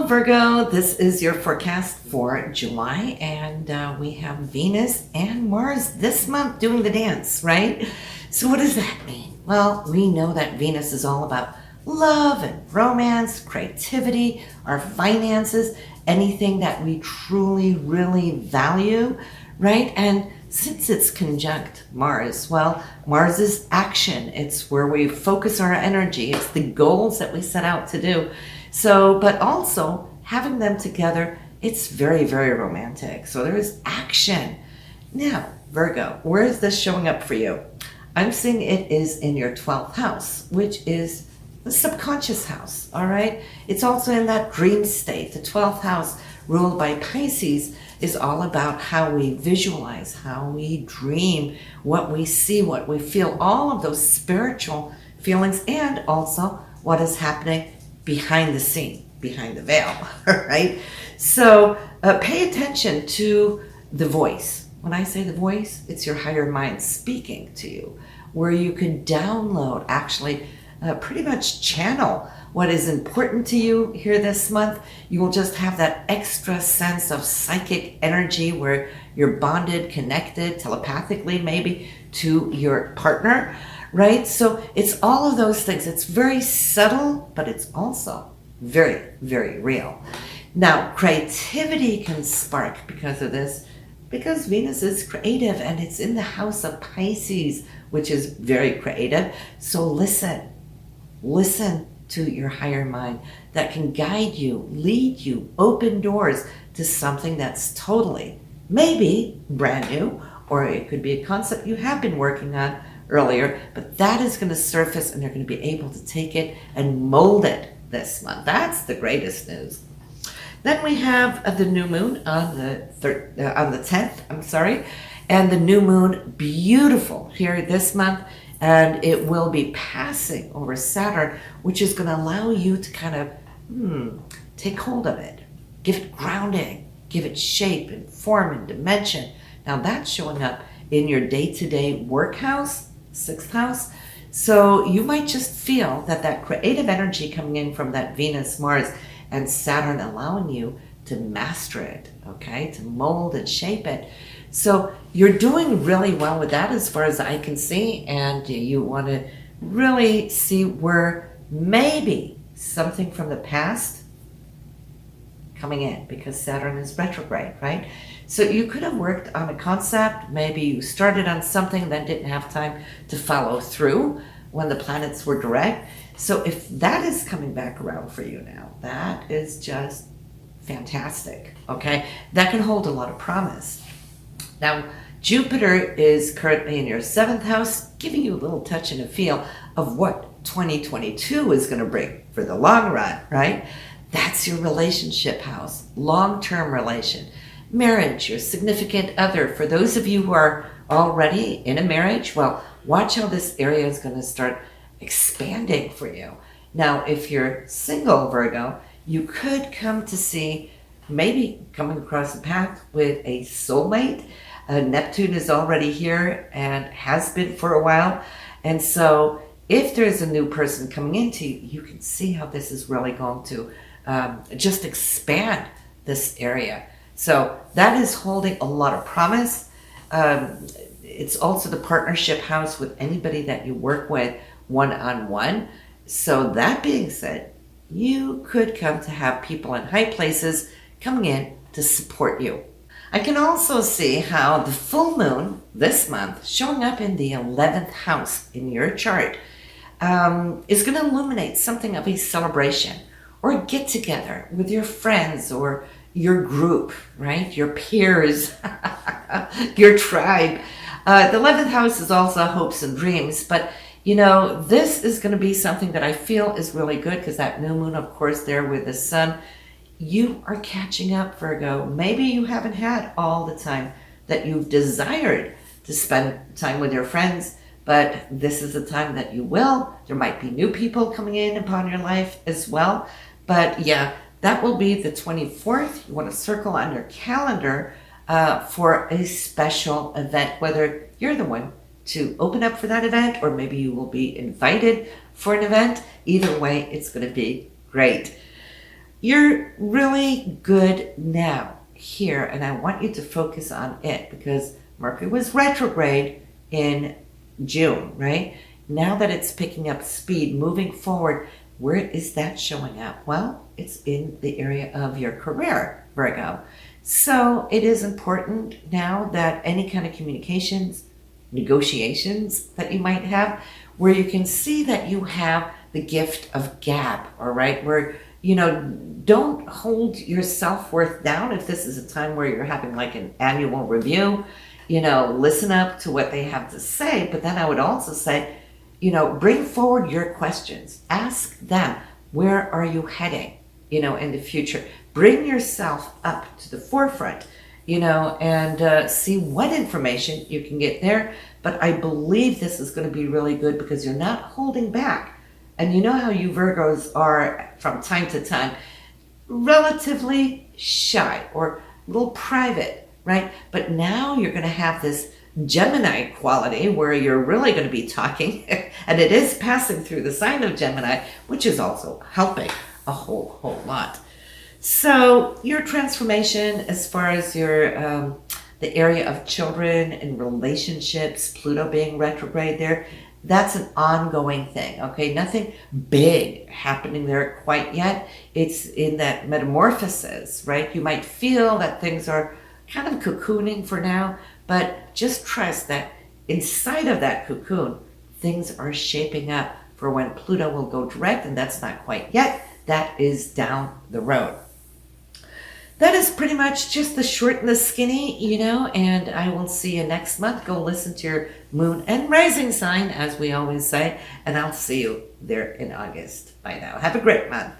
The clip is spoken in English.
Hello Virgo, this is your forecast for July, and we have Venus and Mars this month doing the dance, right? So what does that mean? Well, we know that Venus is all about love and romance, creativity, our finances, anything that we truly, really value, right? And since it's conjunct Mars, well, Mars is action. It's where we focus our energy. It's the goals that we set out to do. So, but also having them together, it's very, very romantic. So there is action. Now, Virgo, where is this showing up for you? I'm seeing it is in your 12th house, which is the subconscious house, all right? It's also in that dream state. The 12th house, ruled by Pisces, is all about how we visualize, how we dream, what we see, what we feel, all of those spiritual feelings, and also what is happening behind the scene, behind the veil, right? So pay attention to the voice. When I say the voice, it's your higher mind speaking to you, where you can download, actually pretty much channel what is important to you here this month. You will just have that extra sense of psychic energy where you're bonded, connected, telepathically maybe, to your partner, right? So it's all of those things. It's very subtle, but it's also very, very real. Now, creativity can spark because of this, because Venus is creative and it's in the house of Pisces, which is very creative. So listen to your higher mind that can guide you, lead you, open doors to something that's totally, maybe brand new, or it could be a concept you have been working on earlier, but that is going to surface and you're going to be able to take it and mold it this month. That's the greatest news. Then we have the new moon on the 10th, and the new moon, beautiful here this month, and it will be passing over Saturn, which is going to allow you to kind of take hold of it, give it grounding, give it shape and form and dimension. Now that's showing up in your day-to-day work house, 6th house. So you might just feel that creative energy coming in from that Venus, Mars, and Saturn allowing you to master it, okay, to mold and shape it. So you're doing really well with that as far as I can see, and you want to really see where maybe something from the past coming in, because Saturn is retrograde, right? So you could have worked on a concept, maybe you started on something then didn't have time to follow through when the planets were direct. So if that is coming back around for you now, that is just fantastic, okay? That can hold a lot of promise. Now, Jupiter is currently in your 7th house, giving you a little touch and a feel of what 2022 is going to bring for the long run, right? That's your relationship house, long-term relation, marriage, your significant other. For those of you who are already in a marriage, well, watch how this area is going to start expanding for you. Now, if you're single, Virgo, you could come to see, maybe coming across a path with a soulmate. Neptune is already here and has been for a while. And so if there's a new person coming into you, you can see how this is really going to just expand this area. So that is holding a lot of promise. It's also the partnership house with anybody that you work with one-on-one. So that being said, you could come to have people in high places coming in to support you. I can also see how the full moon this month, showing up in the 11th house in your chart, is going to illuminate something of a celebration or a get-together with your friends or your group, right? Your peers, your tribe. The 11th house is also hopes and dreams, but you know, this is going to be something that I feel is really good because that new moon, of course, there with the sun, you are catching up, Virgo. Maybe you haven't had all the time that you've desired to spend time with your friends, but this is the time that you will. There might be new people coming in upon your life as well. But yeah, that will be the 24th. You want to circle on your calendar for a special event, whether you're the one to open up for that event or maybe you will be invited for an event. Either way, it's going to be great. you're really good now here, and I want you to focus on it because Mercury was retrograde in June, right? Now that it's picking up speed, moving forward, where is that showing up? Well, it's in the area of your career, Virgo. So it is important now that any kind of communications, negotiations that you might have, where you can see that you have the gift of gab, all right? Where, don't hold your self-worth down if this is a time where you're having like an annual review, listen up to what they have to say. But then I would also say, bring forward your questions. Ask them, where are you heading, in the future? Bring yourself up to the forefront, and see what information you can get there. But I believe this is going to be really good because you're not holding back. And you know how you Virgos are from time to time, relatively shy or a little private, right? But now you're going to have this Gemini quality where you're really going to be talking, and it is passing through the sign of Gemini, which is also helping a whole lot. So your transformation as far as your the area of children and relationships, Pluto being retrograde there, that's an ongoing thing, okay? Nothing big happening there quite yet. It's in that metamorphosis, right? You might feel that things are kind of cocooning for now, but just trust that inside of that cocoon, things are shaping up for when Pluto will go direct, and that's not quite yet. That is down the road. That is pretty much just the short and the skinny, and I will see you next month. Go listen to your moon and rising sign, as we always say, and I'll see you there in August. Bye now. Have a great month.